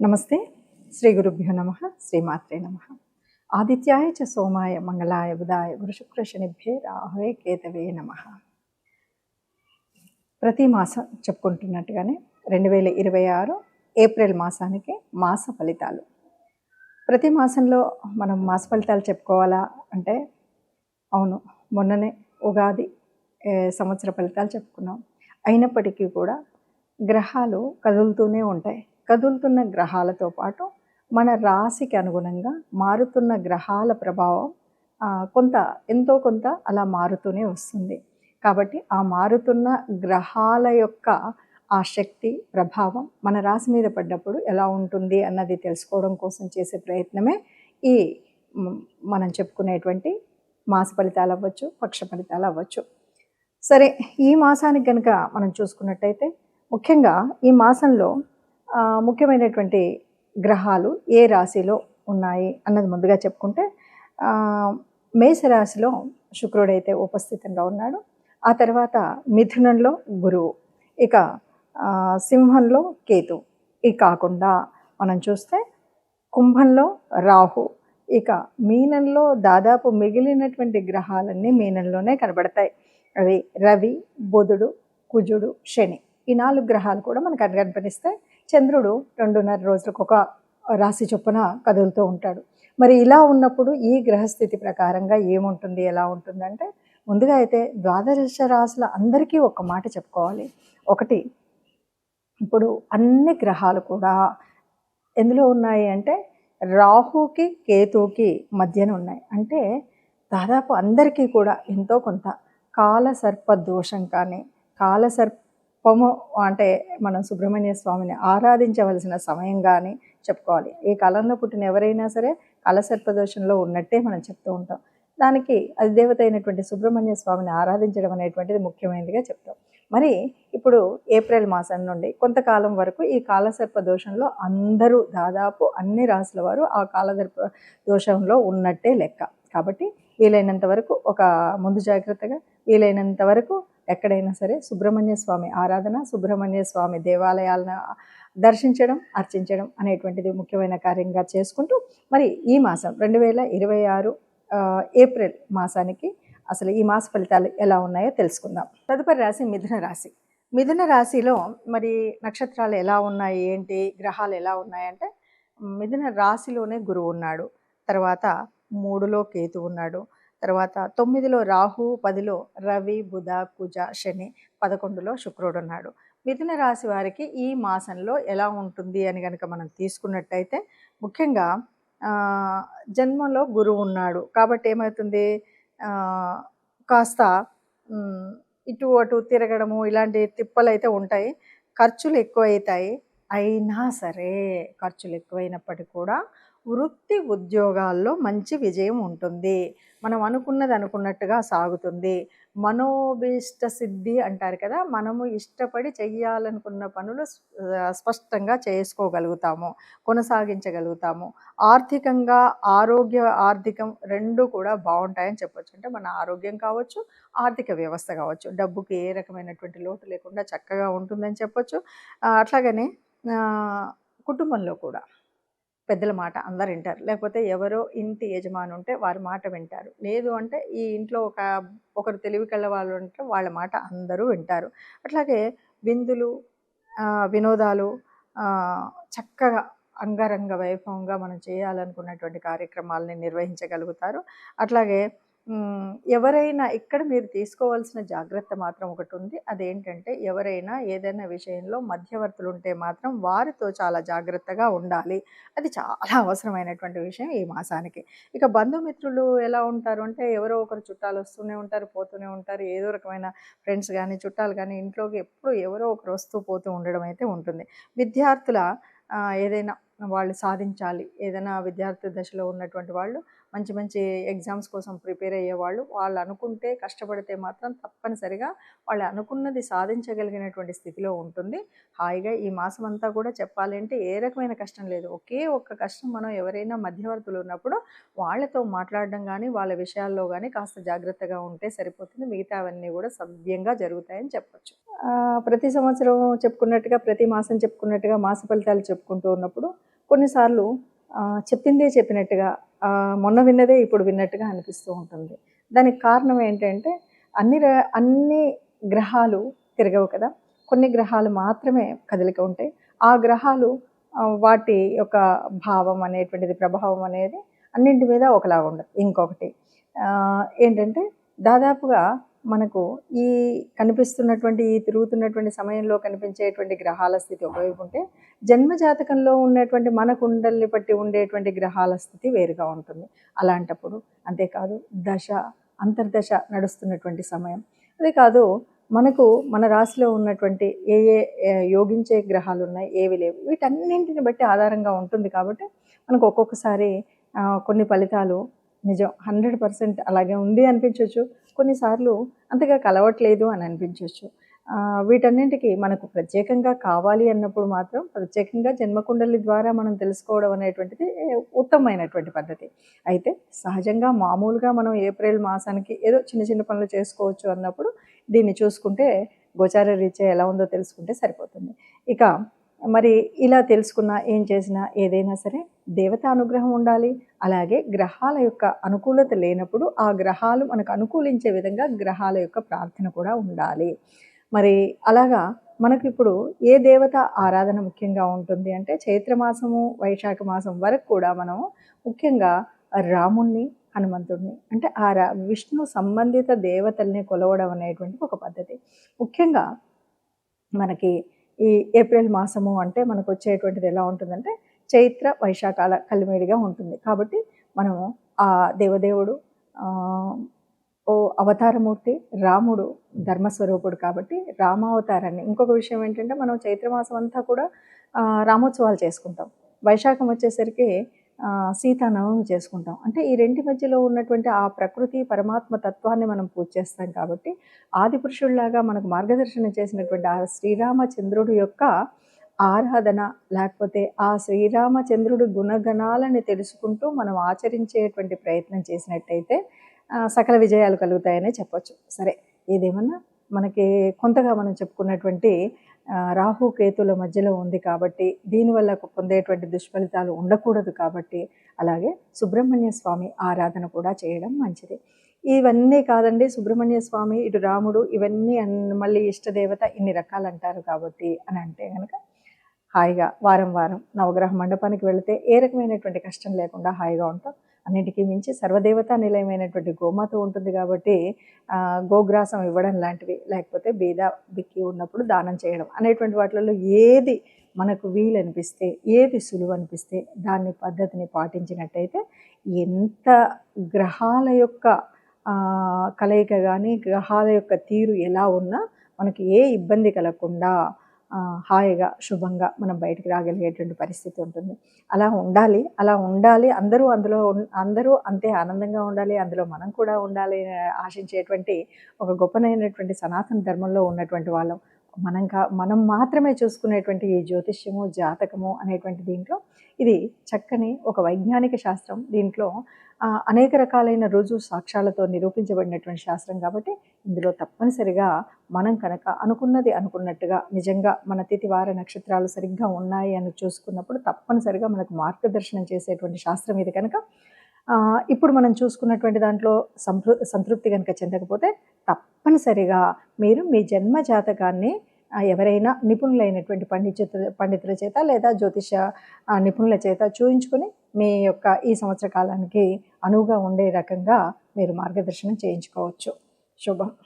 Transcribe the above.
నమస్తే. శ్రీ గురుభ్యో నమః. శ్రీమాత్రే నమః. ఆదిత్యాయ చ సోమాయ మంగళాయ బుధాయ గురుశుక్ర శనిభ్యే రాహవే కేతవే నమః. ప్రతి మాసం చెప్పుకుంటున్నట్టుగానే 2026 ఏప్రిల్ మాసానికి మాస ఫలితాలు. ప్రతి మాసంలో మనం మాస ఫలితాలు చెప్పుకోవాలా అంటే అవును, మొన్ననే ఉగాది సంవత్సర ఫలితాలు చెప్పుకున్నాం. అయినప్పటికీ కూడా గ్రహాలు కదులుతూనే ఉంటాయి. కదులుతున్న గ్రహాలతో పాటు మన రాశికి అనుగుణంగా మారుతున్న గ్రహాల ప్రభావం ఎంతో కొంత అలా మారుతూనే వస్తుంది. కాబట్టి ఆ మారుతున్న గ్రహాల యొక్క ఆ శక్తి ప్రభావం మన రాశి మీద పడ్డప్పుడు ఎలా ఉంటుంది అన్నది తెలుసుకోవడం కోసం చేసే ప్రయత్నమే ఈ మనం చెప్పుకునేటువంటి మాస ఫలితాలు అవ్వచ్చు, పక్ష ఫలితాలు అవ్వచ్చు. సరే, ఈ మాసానికి కనుక మనం చూసుకున్నట్టయితే ముఖ్యంగా ఈ మాసంలో ముఖ్యమైనటువంటి గ్రహాలు ఏ రాశిలో ఉన్నాయి అన్నది ముందుగా చెప్పుకుంటే, మేషరాశిలో శుక్రుడైతే ఉపస్థితంగా ఉన్నాడు. ఆ తర్వాత మిథునంలో గురువు, ఇక సింహంలో కేతు, ఇక కాకుండా మనం చూస్తే కుంభంలో రాహు, ఇక మీనంలో దాదాపు మిగిలినటువంటి గ్రహాలన్నీ మీనంలోనే కనబడతాయి. అవి రవి, బుధుడు, కుజుడు, శని. ఈ 4 గ్రహాలు కూడా మనకు కనిపిస్తాయి. చంద్రుడు 2.5 రోజులకు ఒక రాశి చొప్పున కదులుతూ ఉంటాడు. మరి ఇలా ఉన్నప్పుడు ఈ గ్రహస్థితి ప్రకారంగా ఏముంటుంది, ఎలా ఉంటుందంటే, ముందుగా అయితే ద్వాదశ రాశుల అందరికీ ఒక మాట చెప్పుకోవాలి. ఒకటి, ఇప్పుడు అన్ని గ్రహాలు కూడా ఎందులో ఉన్నాయి అంటే రాహుకి కేతుకి మధ్యన ఉన్నాయి. అంటే దాదాపు అందరికీ కూడా ఎంతో కొంత కాలసర్ప దోషం కానీ, కాలసర్పము అంటే మనం సుబ్రహ్మణ్య స్వామిని ఆరాధించవలసిన సమయం కానీ చెప్పుకోవాలి. ఏ కాలంలో పుట్టిన ఎవరైనా సరే కాలసర్ప దోషంలో ఉన్నట్టే మనం చెప్తూ ఉంటాం. దానికి అధిదేవత అయినటువంటి సుబ్రహ్మణ్య స్వామిని ఆరాధించడం అనేటువంటిది ముఖ్యమైనదిగా చెప్తాం. మరి ఇప్పుడు ఏప్రిల్ మాసం నుండి కొంతకాలం వరకు ఈ కాలసర్ప దోషంలో అందరూ దాదాపు అన్ని రాశుల వారు ఆ కాలసర్ప దోషంలో ఉన్నట్టే లెక్క. కాబట్టి వీలైనంత వరకు ఒక ముందు జాగ్రత్తగా వీలైనంత వరకు ఎక్కడైనా సరే సుబ్రహ్మణ్య స్వామి ఆరాధన, సుబ్రహ్మణ్య స్వామి దేవాలయాలను దర్శించడం, అర్చించడం అనేటువంటిది ముఖ్యమైన కార్యంగా చేసుకుంటూ, మరి ఈ మాసం 2026 ఏప్రిల్ మాసానికి అసలు ఈ మాస ఫలితాలు ఎలా ఉన్నాయో తెలుసుకుందాం. తదుపరి రాశి మిథున రాశి. మిథున రాశిలో మరి నక్షత్రాలు ఎలా ఉన్నాయి, ఏంటి, గ్రహాలు ఎలా ఉన్నాయంటే, మిథున రాశిలోనే గురువు ఉన్నాడు, తర్వాత 3లో కేతు ఉన్నాడు, తర్వాత 9లో రాహు, 10లో రవి, బుధ, కుజ, శని, 11లో శుక్రుడు ఉన్నాడు. మిథున రాశి వారికి ఈ మాసంలో ఎలా ఉంటుంది అని కనుక మనం తీసుకున్నట్టయితే, ముఖ్యంగా జన్మంలో గురువు ఉన్నాడు కాబట్టి ఏమవుతుంది, కాస్త ఇటు అటు తిరగడము ఇలాంటి తిప్పలు అయితే ఉంటాయి. ఖర్చులు ఎక్కువైతాయి. అయినా సరే ఖర్చులు ఎక్కువైనప్పటికీ కూడా వృత్తి ఉద్యోగాల్లో మంచి విజయం ఉంటుంది. మనం అనుకున్నది అనుకున్నట్టుగా సాగుతుంది. మనోభీష్ట సిద్ధి అంటారు కదా, మనము ఇష్టపడి చెయ్యాలనుకున్న పనులు స్పష్టంగా చేసుకోగలుగుతాము, కొనసాగించగలుగుతాము. ఆర్థికంగా ఆర్థికం రెండు కూడా బాగుంటాయని చెప్పొచ్చు. అంటే మన ఆరోగ్యం కావచ్చు, ఆర్థిక వ్యవస్థ కావచ్చు, డబ్బుకి ఏ రకమైనటువంటి లోటు లేకుండా చక్కగా ఉంటుందని చెప్పొచ్చు. అట్లాగనే కుటుంబంలో కూడా పెద్దల మాట అందరు వింటారు. లేకపోతే ఎవరో ఇంటి యజమాని ఉంటే వారి మాట వింటారు. లేదు అంటే ఈ ఇంట్లో ఒకరు తెలివి కళ్ళ వాళ్ళు ఉంటే వాళ్ళ మాట అందరూ వింటారు. అట్లాగే విందులు, వినోదాలు చక్కగా అంగరంగ వైభవంగా మనం చేయాలనుకున్నటువంటి కార్యక్రమాలని నిర్వహించగలుగుతారు. అట్లాగే ఎవరైనా ఇక్కడ మీరు తీసుకోవాల్సిన జాగ్రత్త మాత్రం ఒకటి ఉంది. అదేంటంటే, ఎవరైనా ఏదైనా విషయంలో మధ్యవర్తులు ఉంటే మాత్రం వారితో చాలా జాగ్రత్తగా ఉండాలి. అది చాలా అవసరమైనటువంటి విషయం ఈ మాసానికి. ఇక బంధుమిత్రులు ఎలా ఉంటారు అంటే, ఎవరో ఒకరు చుట్టాలు వస్తూనే ఉంటారు, పోతూనే ఉంటారు. ఏదో రకమైన ఫ్రెండ్స్ కానీ, చుట్టాలు కానీ ఇంట్లోకి ఎప్పుడు ఎవరో ఒకరు వస్తూ పోతూ ఉండడం అయితే ఉంటుంది. విద్యార్థుల ఏదైనా వాళ్ళు సాధించాలి, ఏదైనా విద్యార్థి దశలో ఉన్నటువంటి వాళ్ళు మంచి మంచి ఎగ్జామ్స్ కోసం ప్రిపేర్ అయ్యేవాళ్ళు, వాళ్ళు అనుకుంటే కష్టపడితే మాత్రం తప్పనిసరిగా వాళ్ళు అనుకున్నది సాధించగలిగినటువంటి స్థితిలో ఉంటుంది. హాయిగా ఈ మాసం అంతా కూడా చెప్పాలి అంటే ఏ రకమైన కష్టం లేదు. ఒకే ఒక్క కష్టం, మనం ఎవరైనా మధ్యవర్తులు ఉన్నప్పుడు వాళ్ళతో మాట్లాడడం కానీ, వాళ్ళ విషయాల్లో కానీ కాస్త జాగ్రత్తగా ఉంటే సరిపోతుంది. మిగతావన్నీ కూడా సవ్యంగా జరుగుతాయని చెప్పొచ్చు. ప్రతి సంవత్సరం చెప్పుకున్నట్టుగా, ప్రతి మాసం చెప్పుకున్నట్టుగా మాస ఫలితాలు చెప్పుకుంటూ ఉన్నప్పుడు కొన్నిసార్లు చెప్పిందే చెప్పినట్టుగా, మొన్న విన్నదే ఇప్పుడు విన్నట్టుగా అనిపిస్తూ ఉంటుంది. దానికి కారణం ఏంటంటే అన్ని గ్రహాలు తిరగవు కదా! కొన్ని గ్రహాలు మాత్రమే కదలిక ఉంటాయి. ఆ గ్రహాలు వాటి యొక్క భావం అనేటువంటిది, ప్రభావం అనేది అన్నింటి మీద ఒకలాగా ఉండదు. ఇంకొకటి ఏంటంటే దాదాపుగా మనకు ఈ కనిపిస్తున్నటువంటి, ఈ తిరుగుతున్నటువంటి సమయంలో కనిపించేటువంటి గ్రహాల స్థితి ఒకవైపు ఉంటే, జన్మ జాతకంలో ఉన్నటువంటి మన కుండల్ని బట్టి ఉండేటువంటి గ్రహాల స్థితి వేరుగా ఉంటుంది. అలాంటప్పుడు అంతేకాదు దశ, అంతర్దశ నడుస్తున్నటువంటి సమయం. అదే కాదు మనకు మన రాశిలో ఉన్నటువంటి ఏ ఏ యోగించే గ్రహాలున్నాయి, ఏవి లేవు, వీటన్నింటిని బట్టి ఆధారంగా ఉంటుంది కాబట్టి మనకు ఒక్కొక్కసారి కొన్ని ఫలితాలు నిజం 100% అలాగే ఉంది అనిపించొచ్చు. కొన్నిసార్లు అంతగా కలవట్లేదు అని అనిపించొచ్చు. వీటన్నింటికి మనకు ప్రత్యేకంగా కావాలి అన్నప్పుడు మాత్రం ప్రత్యేకంగా జన్మకుండలి ద్వారా మనం తెలుసుకోవడం అనేటువంటిది ఉత్తమమైనటువంటి పద్ధతి. అయితే సహజంగా మామూలుగా మనం ఏప్రిల్ మాసానికి ఏదో చిన్న చిన్న పనులు చేసుకోవచ్చు అన్నప్పుడు దీన్ని చూసుకుంటే గోచార రీత్యా ఎలా ఉందో తెలుసుకుంటే సరిపోతుంది. ఇక మరి ఇలా తెలుసుకున్నా, ఏం చేసినా, ఏదైనా సరే దేవతా అనుగ్రహం ఉండాలి. అలాగే గ్రహాల యొక్క అనుకూలత లేనప్పుడు ఆ గ్రహాలు మనకు అనుకూలించే విధంగా గ్రహాల యొక్క ప్రార్థన కూడా ఉండాలి. మరి అలాగా మనకిప్పుడు ఏ దేవత ఆరాధన ముఖ్యంగా ఉంటుంది అంటే, చైత్రమాసము, వైశాఖ మాసం వరకు కూడా మనం ముఖ్యంగా రాముణ్ణి, హనుమంతుడిని అంటే విష్ణు సంబంధిత దేవతల్ని కొలవడం అనేటువంటిది ఒక పద్ధతి. ముఖ్యంగా మనకి ఈ ఏప్రిల్ మాసము అంటే మనకు వచ్చేటువంటిది ఎలా ఉంటుందంటే, చైత్ర వైశాఖాల కలిమిడిగా ఉంటుంది. కాబట్టి మనము ఆ దేవదేవుడు అవతారమూర్తి రాముడు ధర్మస్వరూపుడు కాబట్టి రామావతారాన్ని, ఇంకొక విషయం ఏంటంటే మనం చైత్రమాసం అంతా కూడా రామోత్సవాలు చేసుకుంటాం. వైశాఖం వచ్చేసరికి సీతానవమి చేసుకుంటాం. అంటే ఈ రెంటి మధ్యలో ఉన్నటువంటి ఆ ప్రకృతి పరమాత్మ తత్వాన్ని మనం పూజ చేస్తాం కాబట్టి, ఆది పురుషుల్లాగా మనకు మార్గదర్శనం చేసినటువంటి ఆ శ్రీరామచంద్రుడి యొక్క ఆరాధన, లేకపోతే ఆ శ్రీరామచంద్రుడి గుణగణాలని తెలుసుకుంటూ మనం ఆచరించేటువంటి ప్రయత్నం చేసినట్టయితే సకల విజయాలు కలుగుతాయనే చెప్పొచ్చు. సరే, ఏదేమన్నా మనకి కొంతగా మనం చెప్పుకున్నటువంటి రాహు కేతుల మధ్యలో ఉంది కాబట్టి, దీనివల్ల పొందేటువంటి దుష్ఫలితాలు ఉండకూడదు కాబట్టి, అలాగే సుబ్రహ్మణ్య స్వామి ఆరాధన కూడా చేయడం మంచిది. ఇవన్నీ కాదండి, సుబ్రహ్మణ్య స్వామి, ఇటు రాముడు, ఇవన్నీ మళ్ళీ ఇష్టదేవత ఇన్ని రకాలు అంటారు కాబట్టి అని అంటే కనుక హాయిగా వారం వారం నవగ్రహ మండపానికి వెళితే ఏ రకమైనటువంటి కష్టం లేకుండా హాయిగా ఉంటాం. అన్నిటికీ మించి సర్వదేవతా నిలయమైనటువంటి గోమాత ఉంటుంది కాబట్టి గోగ్రాసం ఇవ్వడం లాంటివి, లేకపోతే బీద బిక్కి ఉన్నప్పుడు దానం చేయడం అనేటువంటి వాటిలలో ఏది మనకు వీలు అనిపిస్తే, ఏది సులువు అనిపిస్తే దాన్ని పద్ధతిని పాటించినట్టయితే ఎంత గ్రహాల యొక్క కలయిక కానీ, గ్రహాల యొక్క తీరు ఎలా ఉన్నా మనకి ఏ ఇబ్బంది కలగకుండా హాయిగా శుభంగా మనం బయటికి రాగలిగేటువంటి పరిస్థితి ఉంటుంది. అలా ఉండాలి. అందరూ అంతే ఆనందంగా ఉండాలి, అందులో మనం కూడా ఉండాలి ఆశించేటువంటి ఒక గొప్పనైనటువంటి సనాతన ధర్మంలో ఉన్నటువంటి వాళ్ళం. మనం మాత్రమే చూసుకునేటువంటి ఈ జ్యోతిష్యము, జాతకము అనేటువంటి దీంట్లో ఇది చక్కని ఒక వైజ్ఞానిక శాస్త్రం. దీంట్లో అనేక రకాలైన రుజువు సాక్ష్యాలతో నిరూపించబడినటువంటి శాస్త్రం కాబట్టి ఇందులో తప్పనిసరిగా మనం కనుక అనుకున్నది అనుకున్నట్టుగా నిజంగా మన తిథి వార నక్షత్రాలు సరిగ్గా ఉన్నాయి అని చూసుకున్నప్పుడు తప్పనిసరిగా మనకు మార్గదర్శనం చేసేటువంటి శాస్త్రం ఇది కనుక ఇప్పుడు మనం చూసుకున్నటువంటి దాంట్లో సంతృప్తి కనుక చెందకపోతే తప్పనిసరిగా మీరు మీ జన్మ జాతకాన్ని ఎవరైనా నిపుణులైనటువంటి పండితుల చేత లేదా జ్యోతిష నిపుణుల చేత చూయించుకొని మీ యొక్క ఈ సంవత్సర కాలానికి అనువుగా ఉండే రకంగా మీరు మార్గదర్శనం చేయించుకోవచ్చు. శుభం.